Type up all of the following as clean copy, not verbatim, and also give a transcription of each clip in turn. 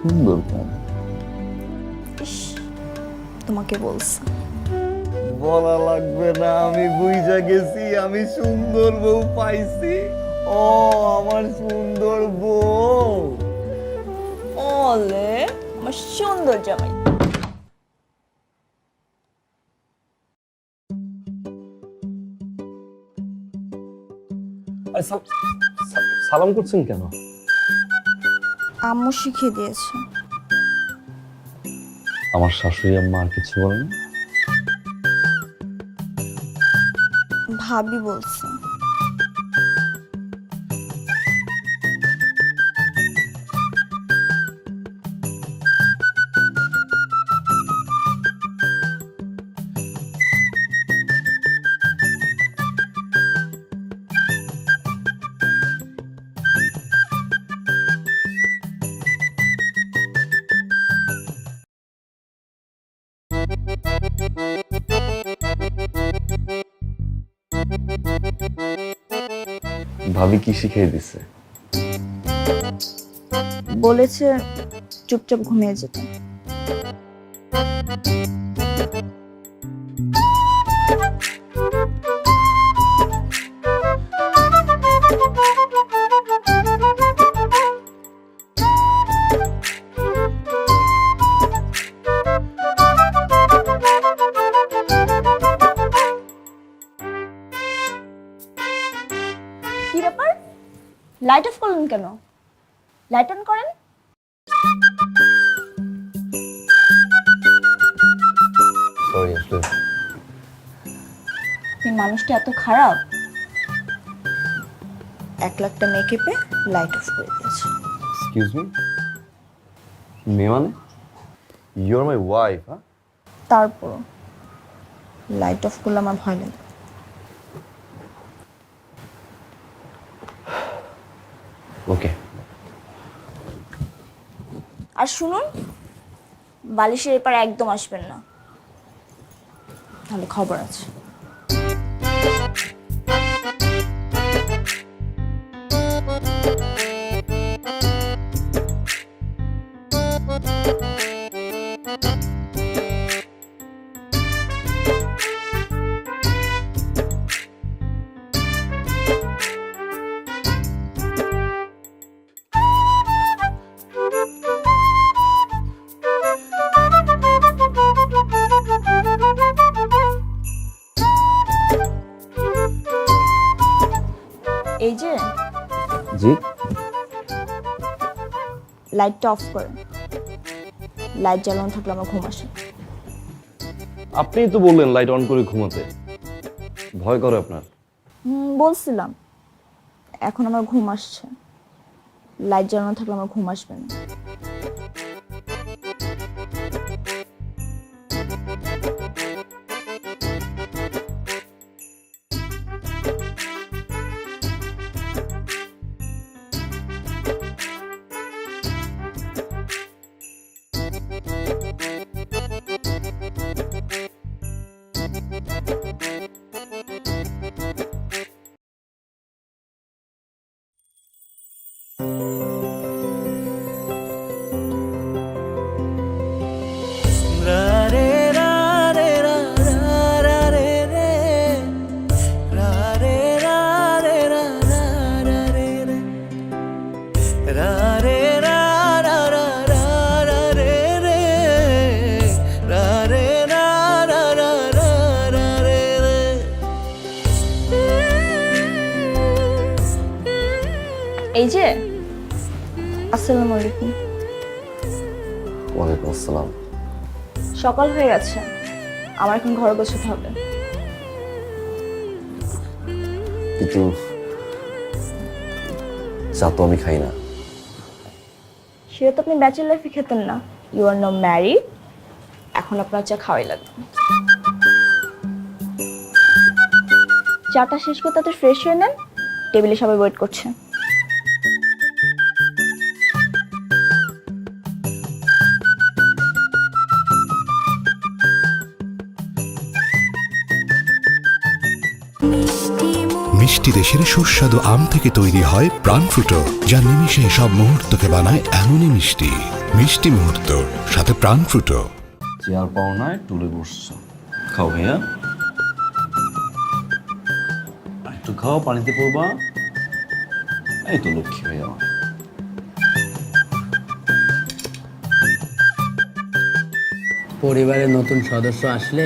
সুন্দর কম। ইস, তোমাকে বলছি। বলা লাগবে না, আমি বুঝা গেছি আমি সুন্দর বউ পাইছি। ও আমার সুন্দর বউ। ওলে আমার সুন্দর জামাই। সালাম করছেন কেন? আম্মু শিখিয়ে দিয়েছে। আমার শাশুড়ি আম্মা আর কিছু বলেন? ভাবি বলছে। ভাবি কি শিখিয়ে দিছে? বলেছে চুপচাপ ঘুমিয়ে যেতে। কি ব্যাপার, লাইট অফ করলেন কেন? লাইট অন করেন। সরি, আসলে তুমি মানুষটা এত খারাপ, 1,00,000টা মেকআপে লাইট অফ করে দিয়েছে। এক্সকিউজ মি, মেয়ে মানে? You are my wife. হ্যাঁ, তারপর লাইট অফ করলে আমার ভয় লাগে। ওকে। আর শুনুন, বালিশের এপারে একদম আসবেন না, তাহলে খবর আছে। এই যে জি, লাইটটা অফ করেন, লাইট জ্বালানো থাকলে আমার ঘুম আসে। আপনিই তো বললেন লাইট অন করে ঘুমাতে। ভয় করে আপনার? বলছিলাম, এখন আমার ঘুম আসছে, লাইট জ্বালানো থাকলে আমার ঘুম আসবে না। এই যে, আসসালামু আলাইকুম। ওয়ালাইকুম আসসালাম। সকাল হয়ে গেছে, আমার এখন ঘর গোছাতে হবে। কিন্তু চা তো আমি খাই না। সেটা তো আপনি ব্যাচেলর লাইফে খেতেন না, ইউ আর নাও ম্যারিড, এখন আপনার চা খাওয়াই লাগবে। চাটা শেষ করে তাতে ফ্রেশ হয়ে নেন, টেবিলে সবাই ওয়েট করছে। মিষ্টি দেশের সুস্বাদু আম থেকে তৈরি হয় প্রাণ ফ্রুটো, যা নিমিষে সব মুহূর্তকে বানায় এমনই মিষ্টি। মিষ্টি মুহূর্ত সাথে প্রাণ ফুটো। চেয়ার পাও নাই, টুলে বসছো। খাও ভাইয়া, একটু খাও, পানিতে পড়বা। এই তো লক্ষ্মী ভাইয়া আমার। পরিবারে নতুন সদস্য আসলে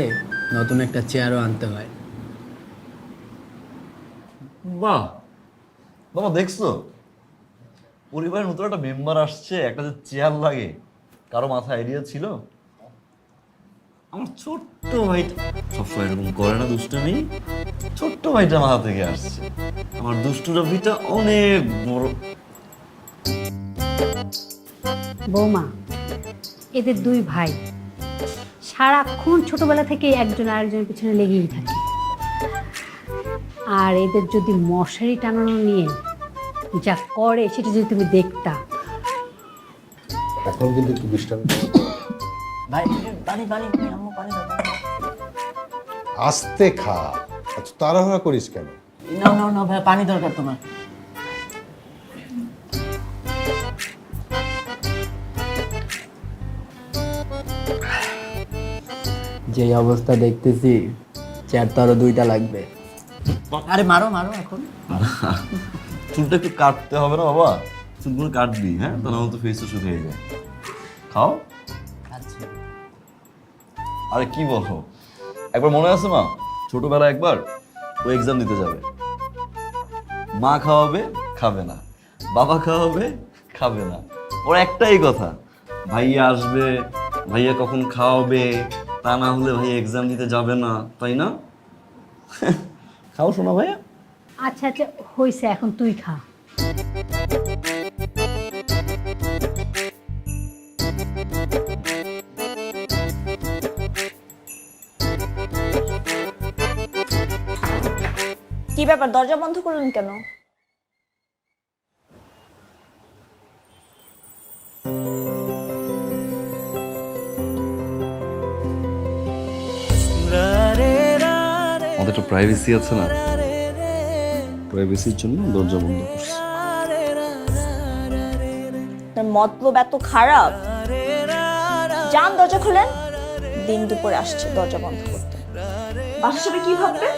নতুন একটা চেয়ারও আনতে হয়। বাহ বাবা, দেখছো পরিবারের নতুন একটা মেম্বার আসছে, একটা যে চেয়ার লাগে, কারো মাথায় আইডিয়া ছিল? আমার ছোট্ট ভাইটা সবসময় এরকম করে না দুষ্টুমি, ছোট্ট ভাইটা মাথা থেকে আসছে। আমার দুষ্টু রবিটা অনেক বড়। বৌমা, এদের দুই ভাই সারাক্ষণ ছোটবেলা থেকে একজন আরেকজনের পিছনে লেগেই থাকে। আর এদের যদি মশারি টানানো নিয়ে যা করে সেটা যদি তুমি দেখতা। এখন কিন্তু একটু বিশ্রাম ভাই পানি পানি আম্মু পানি দাও। আস্তে খা, এত তাড়াহুড়া করিস কেন? নাও নাও নাও ভাই, পানি দরকার তোমার। যে অবস্থা দেখতেছি চেয়ার তো আরো 2টা লাগবে। আরে মারো মারো এখন। চুলটা একটু কাটতে হবে না বাবা? চুলগুলো কাটবি, হ্যাঁ, তা নাহলে তো ফেসটা শুকিয়ে যায়। খাও। আচ্ছা আরে কি বলো, একবার মনে আছে মা, ছোটবেলায় একবার ও এক্সাম দিতে যাবে, মা খাওয়াবে, খাবে না, বাবা খাওয়াবে, খাবে না, ওর একটাই কথা, ভাইয়া আসবে, ভাইয়া কখন খাওয়াবে, তা না হলে ভাইয়া এক্সাম দিতে যাবে না, তাই না? খাও শোনা ভাইয়া। আচ্ছা আচ্ছা হয়েছে, এখন তুই খা। কি ব্যাপার, দরজা বন্ধ করলেন কেন? আমাদের একটা প্রাইভেসি আছে না, প্রাইভেসির জন্য দরজা বন্ধ করছি। তার মতলব এত খারাপ? যান দরজা খুলেন, দিন দুপুরে আসছে দরজা বন্ধ করতে। বাসার সবাই কি ভাববে?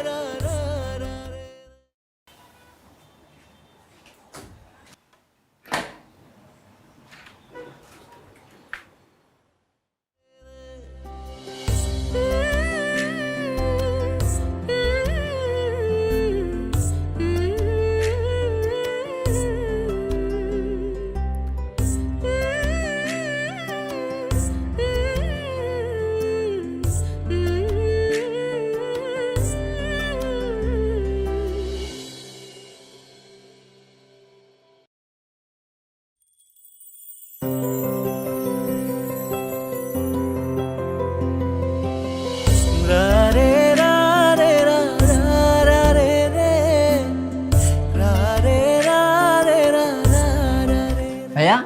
ভাইয়া,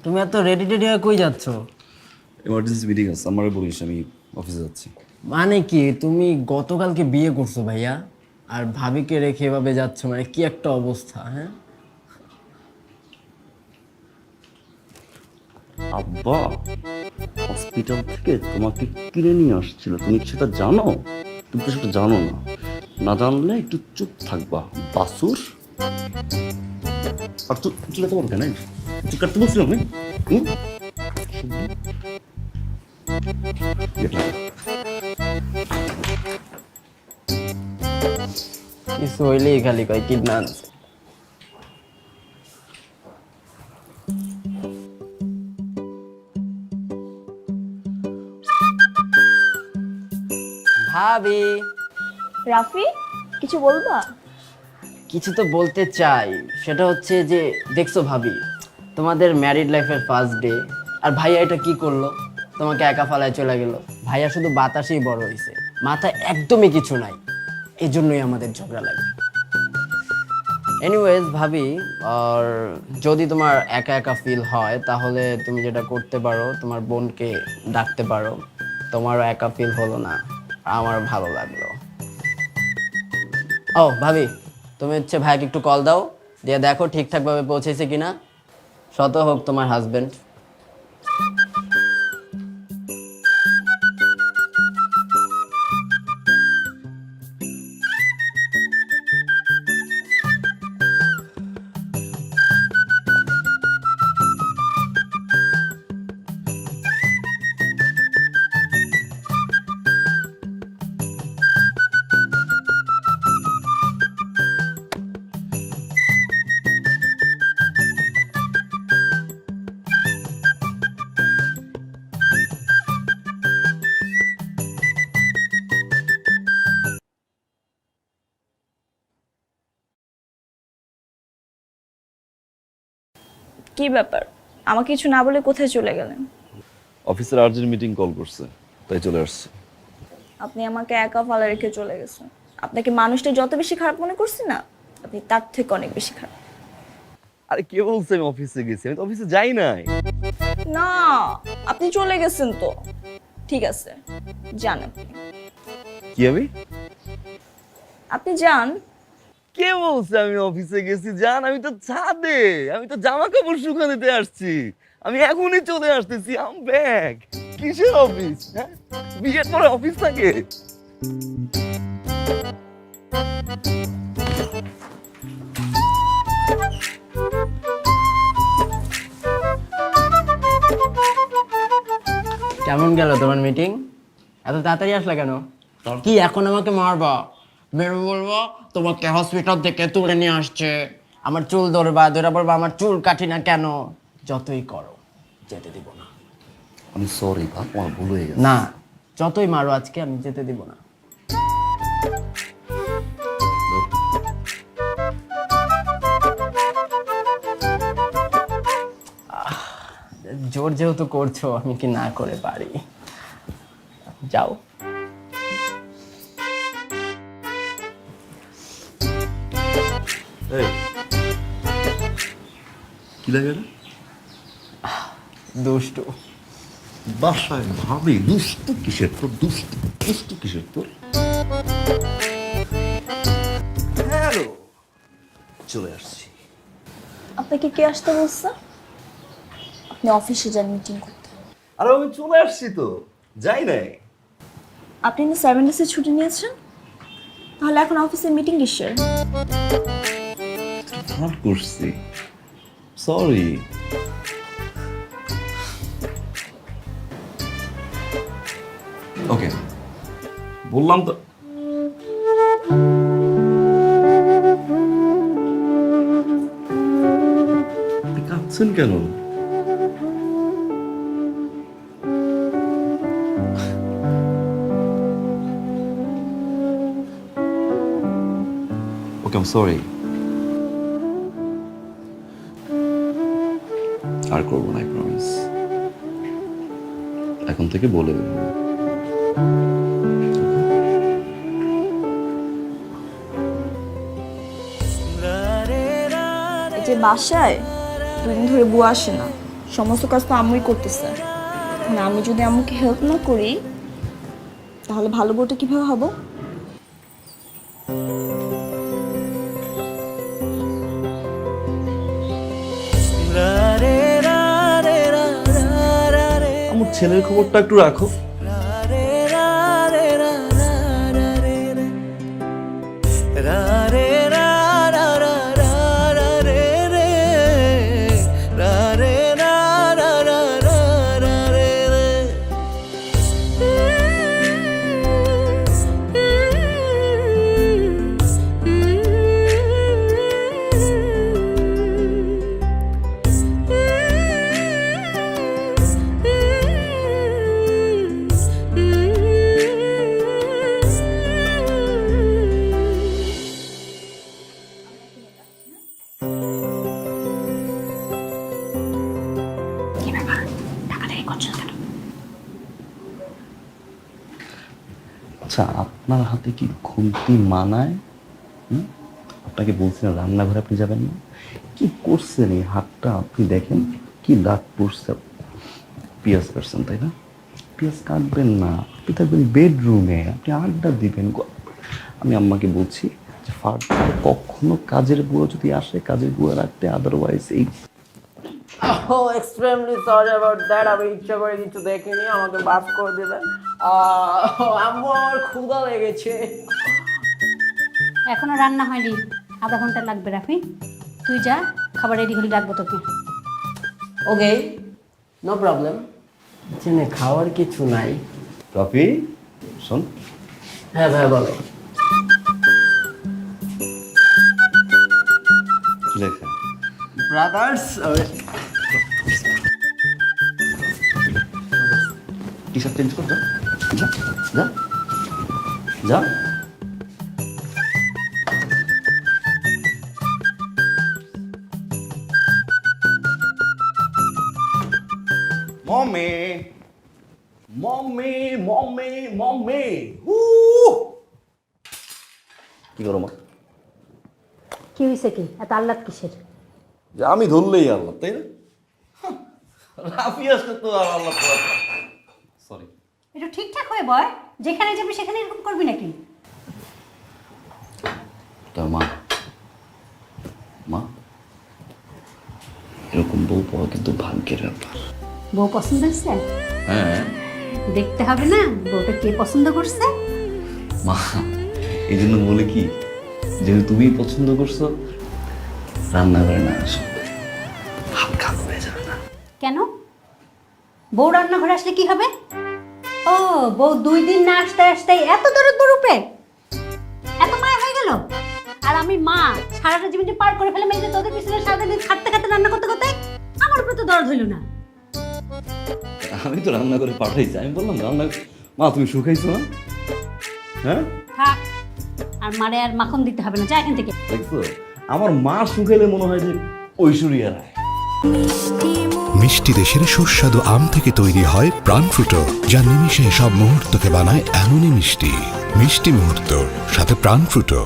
তুমি এত রেডি টেডি হয়ে কই যাচ্ছ? এমার্জেন্সি মিটিং আছে, আমারে বলিস, আমি অফিসে যাচ্ছি। মানে কি, তুমি গতকালকে বিয়ে করছো ভাইয়া, আর ভাবিকে রেখে এভাবে যাচ্ছ, মানে কি একটা অবস্থা। হ্যাঁ আব্বা হসপিটাল থেকে তোমাকে কিনে নিয়ে আসছিল, তুমি সেটা জানো? তুমি তো সেটা জানো না, না জানলে একটু চুপ থাকবা বাসুর। আর চুলে তোমার কেন চুপ কাটতে বলছিলাম আমি? কিছু হইলেই খালি কয় কিডনা আনছে। ভাবি, রাফি, কিছু বলবা? কিছু তো বলতে চাই, সেটা হচ্ছে যে দেখছো ভাবি, তোমাদের ম্যারিড লাইফের ফার্স্ট ডে, আর ভাইয়া এটা কি করলো, তোমাকে একা ফালায় চলে গেল। ভাইয়া শুধু বাতাসেই বড় হয়েছে, মাথায় একদমই কিছু নাই, এই জন্যই আমাদের ঝগড়া লাগে। এনিওয়েজ ভাবি, আর যদি তোমার একা একা ফিল হয় তাহলে তুমি যেটা করতে পারো, তোমার বোনকে ডাকতে পারো, তোমারও একা ফিল হলো না, আমার ভালো লাগলো। ও ভাবি, তুমি হচ্ছে ভাইকে একটু কল দাও, দিয়ে দেখো ঠিকঠাকভাবে পৌঁছেছে কিনা, শত হোক তোমার হাজবেন্ড। কি ব্যাপার, আমাকে কিছু না বলে কোথায় চলে গেলেন? অফিসের আর্জেন্ট মিটিং কল করছে, তাই চলে আসছে। আপনি আমাকে একা ফালা রেখে চলে গেছেন। আপনাকে মানুষটা যত বেশি খারাপ মনে করছি না, আপনি তার থেকে অনেক বেশি খারাপ। আরে কে বলছে আমি অফিসে গেছি? আমি তো অফিসে যাই নাই। না, আপনি চলে গেছেন তো। ঠিক আছে, যান আপনি। কি আমি? আপনি যান। কে বলছে আমি অফিসে গেছি? জান, আমি তো ছাদে, আমি তো জামা কাপড় শুকাতে দিতে আসছি। আমি এখনই চলে আসতেছি। আম ব্যাক। কিসের অফিস? হ্যাঁ, বিয়ের পরে অফিস থাকে? কেমন গেল তোমার মিটিং? এত তাড়াতাড়ি আসলা কেন? কি এখন আমাকে মারবা? মেরে বলবো তোমাকে হসপিটাল থেকে তুলে নিয়ে আসছে, আমার চুল ধরবা, ধরে বলবা আমার চুল কাটি না কেন? যতই করো, যেতে দিব না। আমি সরি বাপ, আমার ভুল হয়ে গেছে। না, যতই মারো আজকে আমি যেতে দিব না। জোর যেহেতু করছো, আমি কি না করে পারি? যাও। এই, কি লাগে এটা? দুষ্টু। বাসায় ভাবি দুষ্টু কিসের তোর? দুষ্টু কিসের তোর? হ্যালো, চলে আসছি। আপনাকে কে আসতে বলছে? আপনি অফিসে যান মিটিং করতে। আরে আমি চলে আসছি তো, যাই নাই। আপনি না 7 ডেজের ছুটি নিয়েছেন, তাহলে এখন অফিসে মিটিং কিসের? ভাব করছি, সরি। ওকে, বললাম তো। আপনি কাঁদছেন কেন? ওকে, আই এম সরি। আর করবো না, আই প্রমিস। এখন থেকে বলে দেবো। এই যে বাসায় 2 দিন ধরে বুয়া আসে না, সমস্ত কাজ তো আম্মুই করতেছে। এখন আমি যদি আম্মুকে হেল্প না করি, তাহলে ভালো বউটা কিভাবে হবো? আমার ছেলের খবরটা একটু রাখো। আচ্ছা, আপনার হাতে কি খুন্তি মানায়? আপনাকে বলছি না রান্নাঘরে আপনি যাবেন না? কি করছেন এই হাতটা? আপনি দেখেন কি দাগ পড়ছে। পেঁয়াজ কাটছেন তাই না? পেঁয়াজ কাটবেন না, আপনি থাকবেন বেডরুমে, আপনি আড্ডা দিবেন। আমি আম্মাকে বলছি যে ফার্দার কখনো কাজের বুয়া যদি আসে, কাজের বুয়া রাখতে, আদারওয়াইজ এই। Oh, extremely sorry about that. আমি ইচ্ছা করে কিছু দেখিনি, আমাকে মাফ করে দিবেন। আমার ক্ষুধা লেগেছে। এখনো রান্না হয়নি, আধা ঘন্টা লাগবে। রাফি, তুই যা, খাবার রেডি হলে ডাকবো তোকে। ওকে, নো প্রবলেম। জেনে খাওয়ার কিছু নাই। রাফি, শোন। হ্যাঁ ভাই, বলো। কি লেখা? ব্রাদার্স। টি শার্ট চেঞ্জ কর, যা যা যা। মম্মি মম্মি মম্মি মম্মি কি করো মা? কি হয়েছে কি এত আহ্লাদ কিসের? যে আমি ধরলেই আল্লাহ, তাই না? রাফি আসলে তো আর আল্লাহ, সরি। একটু ঠিকঠাক হয়ে বয়, যেখানে যাবি সেখানে এরকম করবি নাকি? তার মা মা এরকম বউ পাওয়া কিন্তু ভাগ্যের ব্যাপার। বউ পছন্দ হয়েছে? হ্যাঁ দেখতে হবে না বউটা কে পছন্দ করছে? মা, এই জন্য বলে কি, যেহেতু তুমি পছন্দ করছো, রান্নাঘরে না আসো, হাত খারাপ হয়ে যাবে না। কেন? বউ রান্নাঘরে আসলে কি হবে? ও বউ 2 দিন না আসতে আসতে এত দরদ বড় উপরে এত মায়া হয়ে গেল। আর আমি মা সারাটা জীবনটা পার করে ফেলে মেয়েদের তোদের পিছনে সারাদিন খাটতে খাটতে রান্না করতে করতে আমার উপরে তো দরদ হইল না। আমি তো রান্না করে পাঠাইছি, আমি বললাম রান্না, মা তুমি শুকাইছো না? হ্যাঁ থাক, আর মারে আর মাখন দিতে হবে না, যা এখান থেকে। দেখছো, আমার মা শুকাইলে মনে হয় যে ঐশ্বরিয়া রায়। মিষ্টি দেশের সুস্বাদু আম থেকে তৈরি হয় প্রাণ ফ্রুটো, যা নিমিষে সব মুহূর্তকে বানায় এমনই মিষ্টি। মিষ্টি মুহূর্ত, সাথে প্রাণ ফ্রুটো।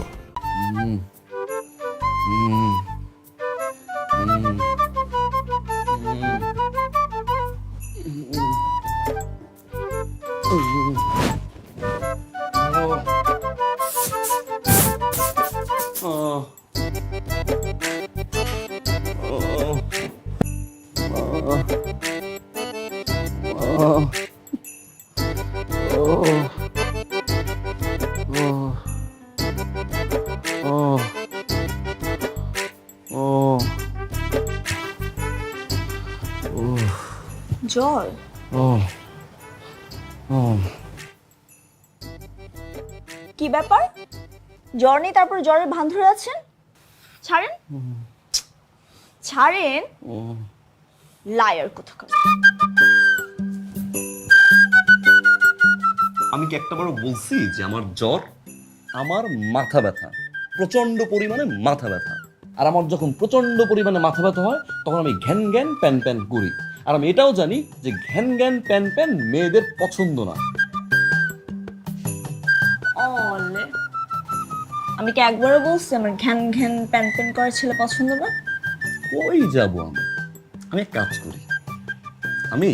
জ্বর? কি ব্যাপার? জ্বর নেই তারপর জ্বরের ভান ধরে আছেন? ছাড়েন ছাড়েন, লায়ার কোথাকার। আমি কি একটাবারও বলছি যে আমার জ্বর? আমার মাথা ব্যথা, প্রচন্ড পরিমাণে মাথা ব্যথা। আর আমার যখন প্রচন্ড পরিমাণে মাথা ব্যথা হয় তখন আমি ঘ্যান ঘ্যান প্যান প্যান করি। আর আমি এটাও জানি যে ঘ্যান ঘ্যান প্যান প্যান মেয়েদের পছন্দ না। অলে, আমি কি একবারও বলছি আমার ঘ্যান ঘ্যান প্যান প্যান করার ছেলে পছন্দ না? কই যাবো আমি? আমি এক কাজ করি, আমি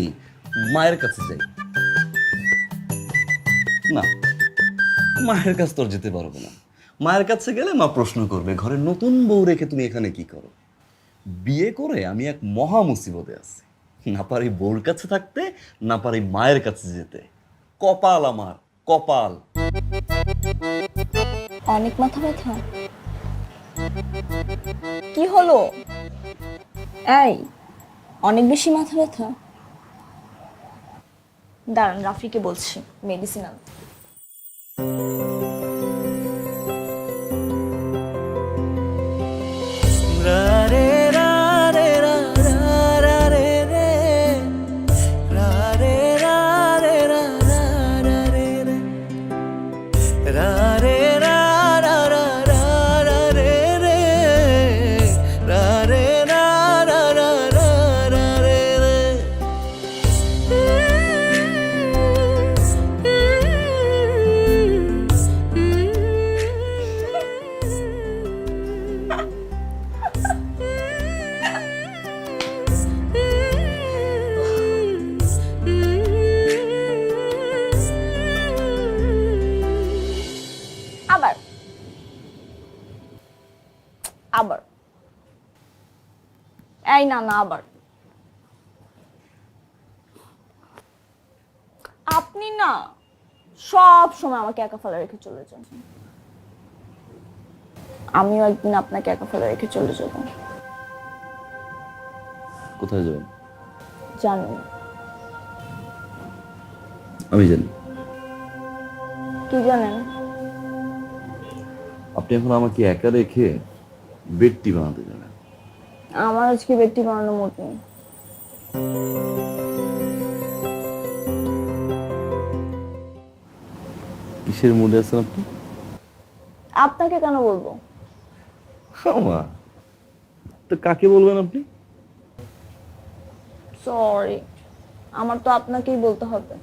মায়ের কাছে যাই। না, মায়ের কাছে তোর যেতে পারবো না। মায়ের কাছে গেলে মা প্রশ্ন করবে, ঘরে নতুন বউ রেখে তুমি এখানে কি করো? বিয়ে করে আমি এক মহা মুসিবতে আছি, না পারি বউর কাছে থাকতে, না পারি মায়ের কাছে যেতে। কপাল আমার, কপাল। অনেক মাথা ব্যথা? কি হলো? এই, অনেক বেশি মাথা ব্যথা? দাঁড়ান, রাফিকে বলছি মেডিসিন আনতে। আবার আবার এই না না, আবার আপনি না সব সময় আমাকে একা ফেলে রেখে চলে যান। আমিও একদিন আপনাকে একা ফেলে রেখে চলে যাব। কোথায় যাবেন? জানি না। আমি জানি। কি জানেন? আপনি এখন আমাকে একা রেখে বেডটি বানাতে যাবেন। আমার আজকে বেডটি বানানোর মুড নেই। কিসের মুডে আছেন আপনি? আপনাকে কেন বলবো? মা, তো কাকে বলবেন আপনি? সরি। আমার তো আপনাকেই বলতে হবে।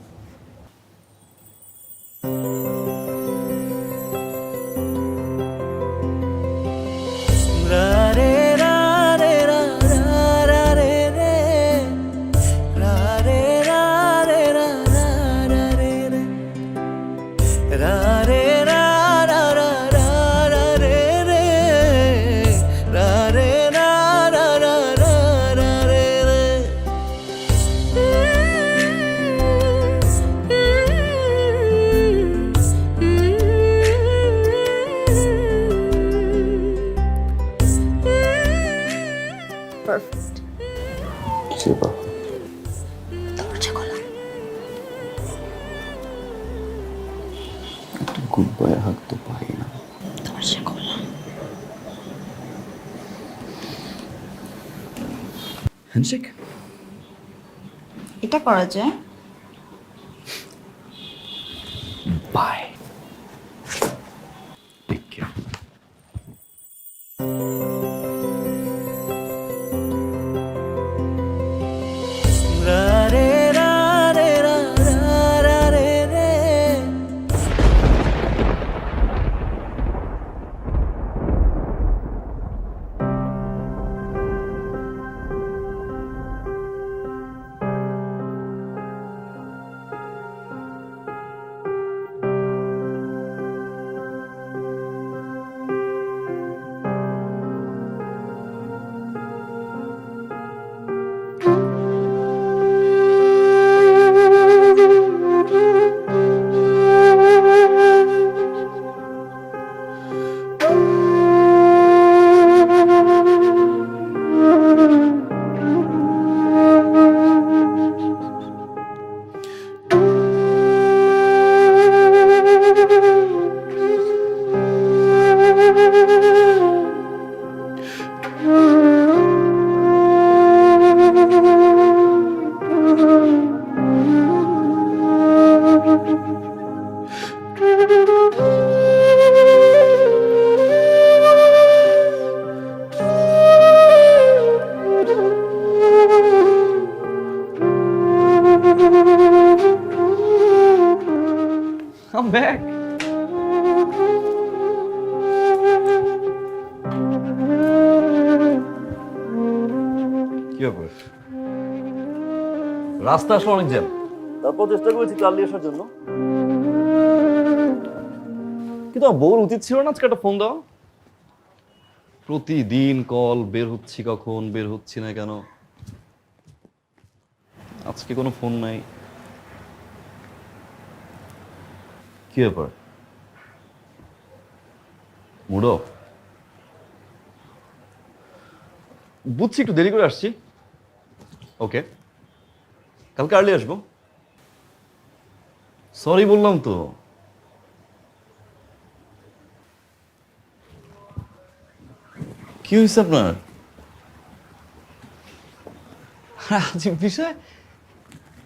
পারফেক্ট। শিবা দরজা খোলো। গুড বাই হাত তো পাই না। দরজা খোলো। হ্যান্ডশেক। এটা করা যায়। Bye. Take care. I'm back. কি ব্যাপার? রাস্তা আসলে অনেক জ্যাম, তারপর চেষ্টা করেছি চালিয়ে আসার জন্য, কিন্তু আমার বউর উচিত ছিল না আজকে একটা ফোন দেওয়া। প্রতিদিন কল, বের হচ্ছি কখন, বের হচ্ছি না কেন, আজকে কোনো ফোন নাই। কি ব্যাপার? Mood off? বুঝছি, একটু দেরি করে আসছি। ওকে, কালকে আর্লি আসবো। সরি বললাম তো। কি হয়েছে আপনার? আজীব বিষয়।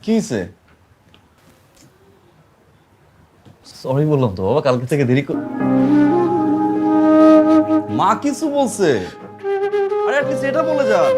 কি হয়েছে? সরি বললাম তো বাবা, কালকে থেকে দেরি মা কিছু বলছে? আরে অ্যাটলিস্ট এটা বলে যান।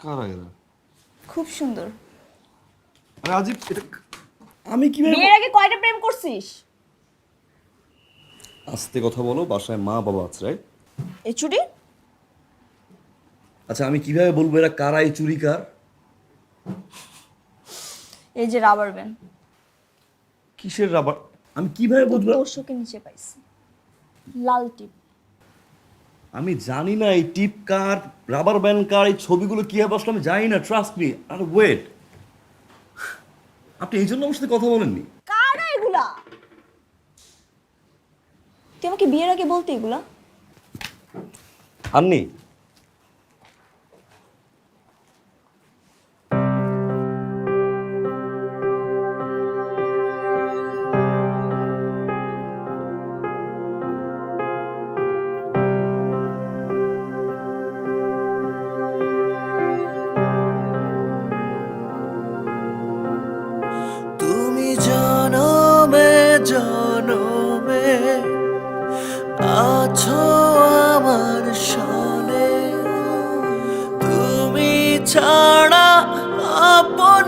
কারা এরা? খুব সুন্দর। আরে আজিব, এটা আমি কিভাবে? বিয়ের আগে কয়টা প্রেম করছিস? আস্তে কথা বলো, বাসায় মা বাবা আছে, রাইট? এই চুড়ি? আচ্ছা আমি কিভাবে বলবো এরা কারা, এই চুরি কার? এই যে রাবার ব্যান্ড, কিসের রাবার? আমি কিভাবে বুঝবো? তোষকে নিচে পাইছি, লাল টিপ। আমি জানি না এই টিপ কার, রাবার ব্যান্ড কার, এই ছবিগুলো কিভাবে আসলে আমি জানি না, ট্রাস্ট মি। আর ওয়েট, আপনি এই জন্য আমার সাথে কথা বলেননি? কারা এগুলা? তুই আমাকে বিয়ের আগে বলতে এগুলা? আন্নি, তুমি জনমে জনমে আছো আমার সনে, তুমি ছাড়া আপন